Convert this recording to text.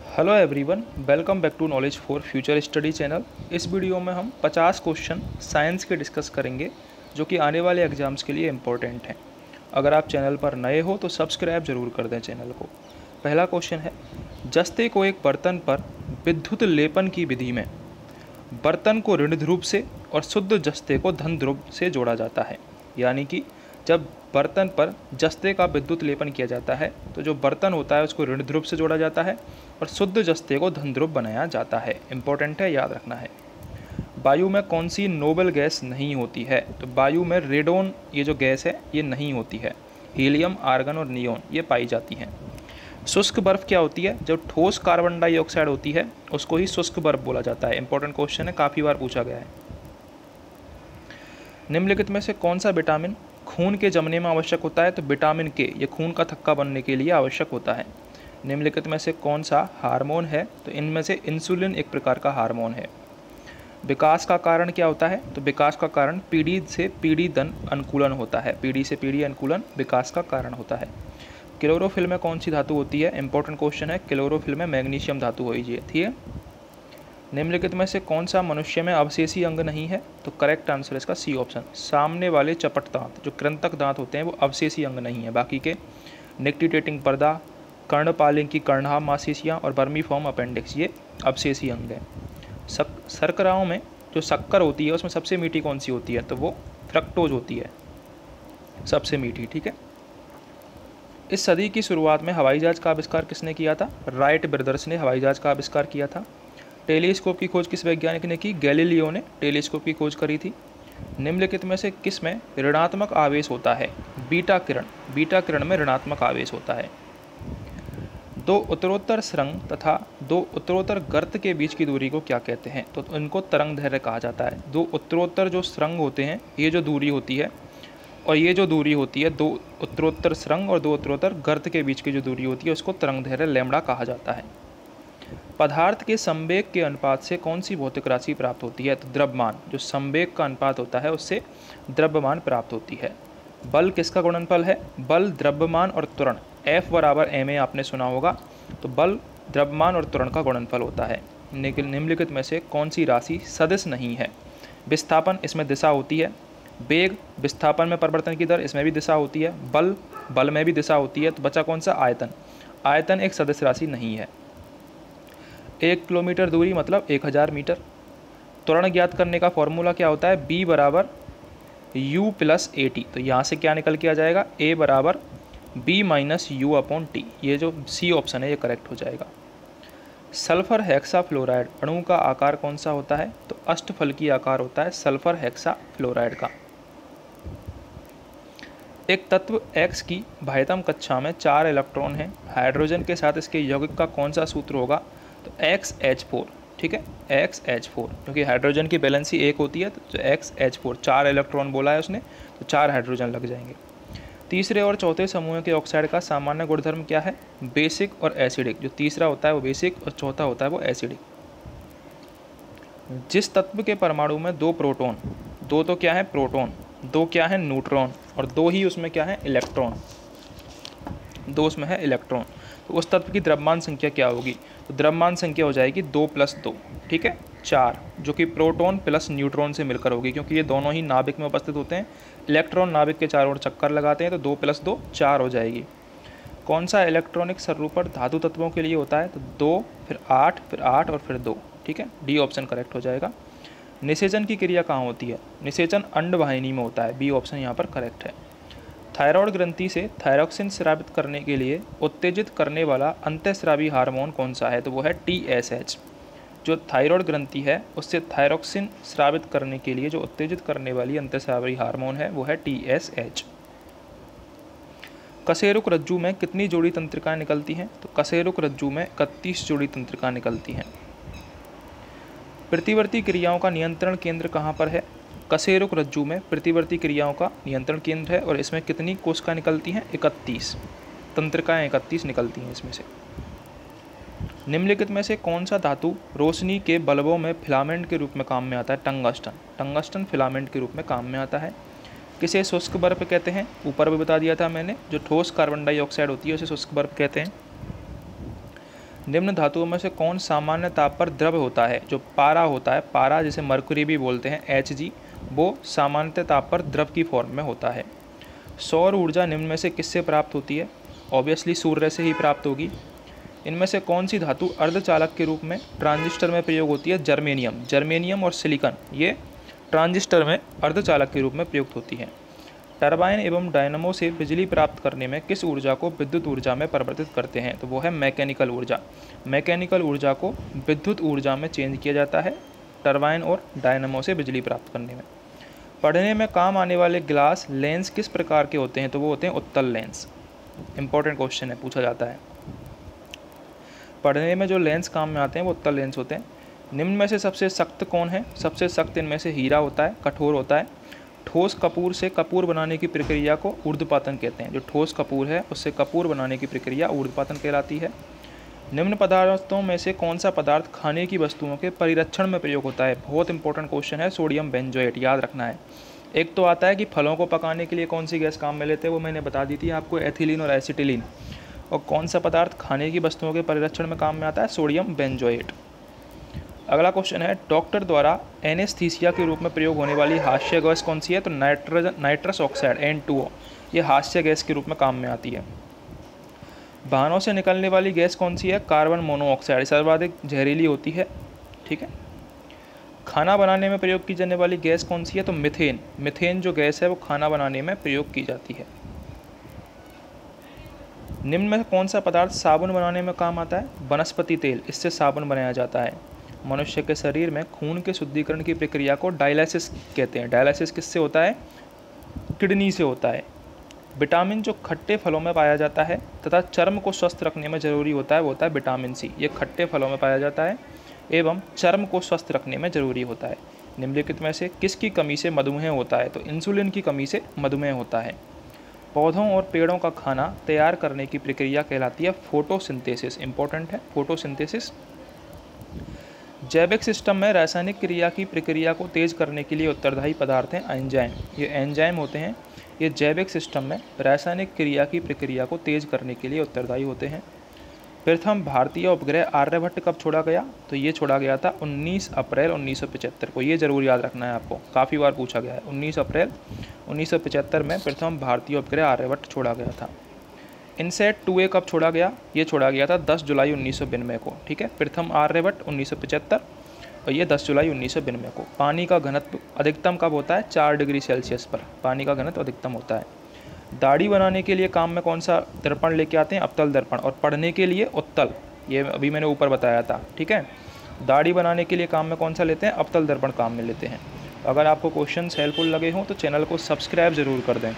Hello everyone, welcome back to knowledge for future study channel. इस video में हम 50 question science के discuss करेंगे जो कि आने वाले एग्जाम्स के लिए इम्पोर्टेंट हैं। अगर आप चैनल पर नए हो तो सब्सक्राइब जरूर कर दें चैनल को। पहला क्वेश्चन है, जस्ते को एक बर्तन पर विद्युत लेपन की विधि में बर्तन को ऋण ध्रुव से और शुद्ध जस्ते को धन ध्रुव से जोड़ा जाता है। यानी कि जब बर्तन पर जस्ते का विद्युत लेपन किया जाता है तो जो बर्तन होता है उसको ऋण ध्रुव से जोड़ा जाता है और शुद्ध जस्ते को धन ध्रुव बनाया जाता है। इंपॉर्टेंट है, याद रखना है। वायु में कौन सी नोबल गैस नहीं होती है? तो वायु में रेडोन ये जो गैस है ये नहीं होती है। हीलियम, आर्गन और नियोन ये पाई जाती हैं। शुष्क बर्फ क्या होती है? जब ठोस कार्बन डाइऑक्साइड होती है उसको ही शुष्क बर्फ बोला जाता है। इंपॉर्टेंट क्वेश्चन है, काफ़ी बार पूछा गया है। निम्नलिखित में से कौन सा विटामिन खून के जमने में आवश्यक होता है? तो विटामिन के ये खून का थक्का बनने के लिए आवश्यक होता है। निम्नलिखित में से कौन सा हार्मोन है? तो इनमें से इंसुलिन एक प्रकार का हार्मोन है। विकास का कारण क्या होता है? तो विकास का कारण पीढ़ी से पीढ़ी धन अनुकूलन होता है। पीढ़ी से पीढ़ी अनुकूलन विकास का कारण होता है। क्लोरोफिल में कौन सी धातु होती है? इंपॉर्टेंट क्वेश्चन है। क्लोरोफिल में मैग्नीशियम धातु होती है। ठीक है। निम्नलिखित में से कौन सा मनुष्य में अवशेषी अंग नहीं है? तो करेक्ट आंसर इसका सी ऑप्शन। सामने वाले चपट दांत जो कृंतक दांत होते हैं वो अवशेषी अंग नहीं है। बाकी के निक्टिटेटिंग पर्दा, कर्णपालिंग की कर्णहा मांसपेशियाँ और वर्मीफॉर्म अपेंडिक्स ये अवशेषी अंग हैं। शर्कराओं में जो शक्कर होती है उसमें सबसे मीठी कौन सी होती है? तो वो फ्रक्टोज होती है सबसे मीठी। ठीक है। इस सदी की शुरुआत में हवाई जहाज का आविष्कार किसने किया था? राइट ब्रदर्स ने हवाई जहाज का आविष्कार किया था। टेलीस्कोप की खोज किस वैज्ञानिक ने की? गैलीलियो ने टेलीस्कोप की खोज करी थी। निम्नलिखित में से किस में ऋणात्मक आवेश होता है? बीटा किरण। बीटा किरण में ऋणात्मक आवेश होता है। दो उत्तरोत्तर सुरंग तथा दो उत्तरोत्तर गर्त के बीच की दूरी को क्या कहते हैं? तो इनको तरंग दैर्घ्य कहा जाता है। दो उत्तरोत्तर जो सुरंग होते हैं ये जो दूरी होती है और ये जो दूरी होती है, दो उत्तरोत्तर सुरंग और दो उत्तरोत्तर गर्त के बीच की जो दूरी होती है उसको तरंग दैर्घ्य लैम्बडा कहा जाता है। पदार्थ के संवेग के अनुपात से कौन सी भौतिक राशि प्राप्त होती है? तो द्रव्यमान। जो संवेग का अनुपात होता है उससे द्रव्यमान प्राप्त होती है। बल किसका गुणनफल है? बल, द्रव्यमान और त्वरण। F बराबर ma आपने सुना होगा। तो बल, द्रव्यमान और त्वरण का गुणनफल होता है। निम्नलिखित में से कौन सी राशि सदिश नहीं है? विस्थापन, इसमें दिशा होती है। वेग, विस्थापन में परिवर्तन की दर, इसमें भी दिशा होती है। बल, बल में भी दिशा होती है। तो बचा कौन सा? आयतन। आयतन एक सदिश राशि नहीं है। 1 किलोमीटर दूरी मतलब 1000 मीटर। त्वरण ज्ञात करने का फॉर्मूला क्या होता है? B बराबर U प्लस AT। तो यहाँ से क्या निकल के आ जाएगा? A बराबर B minus U upon T। ये जो C ऑप्शन है ये करेक्ट हो जाएगा। सल्फर हेक्सा फ्लोराइड अणु का आकार कौन सा होता है? तो अष्टफलकीय आकार होता है सल्फर हेक्सा फ्लोराइड का। एक तत्व X की बाह्यतम कक्षा में 4 इलेक्ट्रॉन हैं। हाइड्रोजन के साथ इसके यौगिक का कौन सा सूत्र होगा? तो XH4। ठीक है, XH4, क्योंकि हाइड्रोजन की बैलेंसी 1 होती है तो XH4, 4 इलेक्ट्रॉन बोला है उसने तो 4 हाइड्रोजन लग जाएंगे। तीसरे और चौथे समूह के ऑक्साइड का सामान्य गुणधर्म क्या है? बेसिक और एसिडिक। जो तीसरा होता है वो बेसिक और चौथा होता है वो एसिडिक। जिस तत्व के परमाणु में 2 प्रोटॉन, 2 तो क्या है? प्रोटॉन, 2 क्या है? न्यूट्रॉन और 2 ही उसमें क्या है? इलेक्ट्रॉन। 2 उसमें है इलेक्ट्रॉन। तो उस तत्व की द्रव्यमान संख्या क्या होगी? तो द्रव्यमान संख्या हो जाएगी 2 + 2। ठीक है, 4, जो कि प्रोटॉन प्लस न्यूट्रॉन से मिलकर होगी, क्योंकि ये दोनों ही नाभिक में उपस्थित होते हैं। इलेक्ट्रॉन नाभिक के चारों ओर चक्कर लगाते हैं तो 2 + 2 4 हो जाएगी। कौन सा इलेक्ट्रॉनिक स्वरूपण धातु तत्वों के लिए होता है? तो 2, फिर 8, फिर 8 और फिर 2। ठीक है, डी ऑप्शन करेक्ट हो जाएगा। निषेचन की क्रिया कहाँ होती है? निषेचन अंडवाहिनी में होता है। बी ऑप्शन यहाँ पर करेक्ट है। थायराइड ग्रंथि से थायरॉक्सिन स्रावित करने के लिए उत्तेजित करने वाला अंतःस्रावी हार्मोन कौन सा है? तो वो है TSH। जो थायराइड ग्रंथि है उससे थायरॉक्सिन स्रावित करने के लिए जो उत्तेजित करने वाली अंतःस्रावी हार्मोन है वो है TSH। कशेरुक रज्जु में कितनी जोड़ी तंत्रिकाएं निकलती हैं? तो कशेरुक रज्जु में 31 जोड़ी तंत्रिकाएं निकलती हैं। प्रतिवर्ती क्रियाओं का नियंत्रण केंद्र कहाँ पर है? कशेरुक रज्जु में प्रतिवर्ती क्रियाओं का नियंत्रण केंद्र है और इसमें कितनी कोशिकाएं निकलती हैं? 31 तंत्रिकाएं 31 निकलती हैं इसमें से। निम्नलिखित में से कौन सा धातु रोशनी के बल्बों में फिलामेंट के रूप में काम में आता है? टंगस्टन। टंगस्टन फिलामेंट के रूप में काम में आता है। किसे शुष्क बर्फ कहते हैं? ऊपर भी बता दिया था मैंने। जो ठोस कार्बन डाइऑक्साइड होती है उसे शुष्क बर्फ कहते हैं। निम्न धातुओं में से कौन सामान्य ताप पर द्रव होता है? जो पारा होता है, पारा जिसे मरकुरी भी बोलते हैं, Hg, वो सामान्य ताप पर द्रव की फॉर्म में होता है। सौर ऊर्जा निम्न में से किससे प्राप्त होती है? ऑब्वियसली सूर्य से ही प्राप्त होगी। इनमें से कौन सी धातु अर्धचालक के रूप में ट्रांजिस्टर में प्रयोग होती है? जर्मेनियम। जर्मेनियम और सिलिकॉन ये ट्रांजिस्टर में अर्धचालक के रूप में प्रयुक्त होती हैं। टरबाइन एवं डायनमो से बिजली प्राप्त करने में किस ऊर्जा को विद्युत ऊर्जा में परिवर्तित करते हैं? तो वो है मैकेनिकल ऊर्जा। मैकेनिकल ऊर्जा को विद्युत ऊर्जा में चेंज किया जाता है टरबाइन और डायनमो से बिजली प्राप्त करने में। पढ़ने में काम आने वाले ग्लास लेंस किस प्रकार के होते हैं? तो वो होते हैं उत्तल लेंस। इंपॉर्टेंट क्वेश्चन है, पूछा जाता है। पढ़ने में जो लेंस काम में आते हैं वो उत्तल लेंस होते हैं। निम्न में से सबसे सख्त कौन है? सबसे सख्त इनमें से हीरा होता है, कठोर होता है। ठोस कपूर से कपूर बनाने की प्रक्रिया को ऊर्ध्वपातन कहते हैं। जो ठोस कपूर है उससे कपूर बनाने की प्रक्रिया ऊर्ध्वपातन कहलाती है। निम्न पदार्थों में से कौन सा पदार्थ खाने की वस्तुओं के परिरक्षण में प्रयोग होता है? बहुत इंपॉर्टेंट क्वेश्चन है, सोडियम बेंजोएट, याद रखना है। एक तो आता है कि फलों को पकाने के लिए कौन सी गैस काम में लेते हैं, वो मैंने बता दी थी आपको, एथिलीन और एसिटिलीन। और कौन सा पदार्थ खाने की वस्तुओं के परिरक्षण में काम में आता है? Sodium benzoate. अगला क्वेश्चन है, डॉक्टर द्वारा एनेस्थीसिया के रूप में प्रयोग होने वाली हास्य गैस कौन सी है? तो नाइट्रस ऑक्साइड N2O, ये हास्य गैस के रूप में काम में आती है। वाहनों से निकलने वाली गैस कौन सी है? कार्बन मोनोऑक्साइड, सर्वाधिक जहरीली होती है। ठीक है। खाना बनाने में प्रयोग की जाने वाली गैस कौन सी है? तो मीथेन। मीथेन जो गैस है वो खाना बनाने में प्रयोग की जाती है। निम्न में कौन सा पदार्थ साबुन बनाने में काम आता है? वनस्पति तेल, इससे साबुन बनाया जाता है। मनुष्य के शरीर में खून के शुद्धिकरण की प्रक्रिया को डायलिसिस कहते हैं। डायलिसिस किससे होता है? किडनी से होता है। विटामिन जो खट्टे फलों में पाया जाता है तथा चर्म को स्वस्थ रखने में जरूरी होता है वो होता है विटामिन सी। ये खट्टे फलों में पाया जाता है एवं चर्म को स्वस्थ रखने में जरूरी होता है। निम्नलिखित में से किसकी कमी से मधुमेह होता है? तो इंसुलिन की कमी से मधुमेह होता है। पौधों और पेड़ों का खाना तैयार करने की प्रक्रिया कहलाती है फोटोसिंथेसिस। इंपॉर्टेंट है फोटोसिंथेसिस। जैविक सिस्टम में रासायनिक क्रिया की प्रक्रिया को तेज करने के लिए उत्तरदायी पदार्थ हैं एंजाइम। ये एंजाइम होते हैं, ये जैविक सिस्टम में रासायनिक क्रिया की प्रक्रिया को तेज करने के लिए उत्तरदायी होते हैं। प्रथम भारतीय उपग्रह आर्यभट्ट कब छोड़ा गया? तो ये छोड़ा गया था 19 अप्रैल 1975 को। ये जरूर याद रखना है आपको, काफ़ी बार पूछा गया है। 19 अप्रैल 1975 में प्रथम भारतीय उपग्रह आर्यभट्ट छोड़ा गया था। इनसेट 2A कब छोड़ा गया? ये छोड़ा गया था 10 जुलाई 1992 को। ठीक है, प्रथम आर्यभट्ट 1975 और ये 10 जुलाई 1992 को। पानी का घनत्व अधिकतम कब होता है? 4 डिग्री सेल्सियस पर पानी का घनत्व अधिकतम होता है। दाढ़ी बनाने के लिए काम में कौन सा दर्पण लेके आते हैं? अवतल दर्पण। और पढ़ने के लिए उत्तल, ये अभी मैंने ऊपर बताया था। ठीक है, दाढ़ी बनाने के लिए काम में कौन सा लेते हैं? अवतल दर्पण काम में लेते हैं। अगर आपको क्वेश्चंस हेल्पफुल लगे हों तो चैनल को सब्सक्राइब ज़रूर कर दें।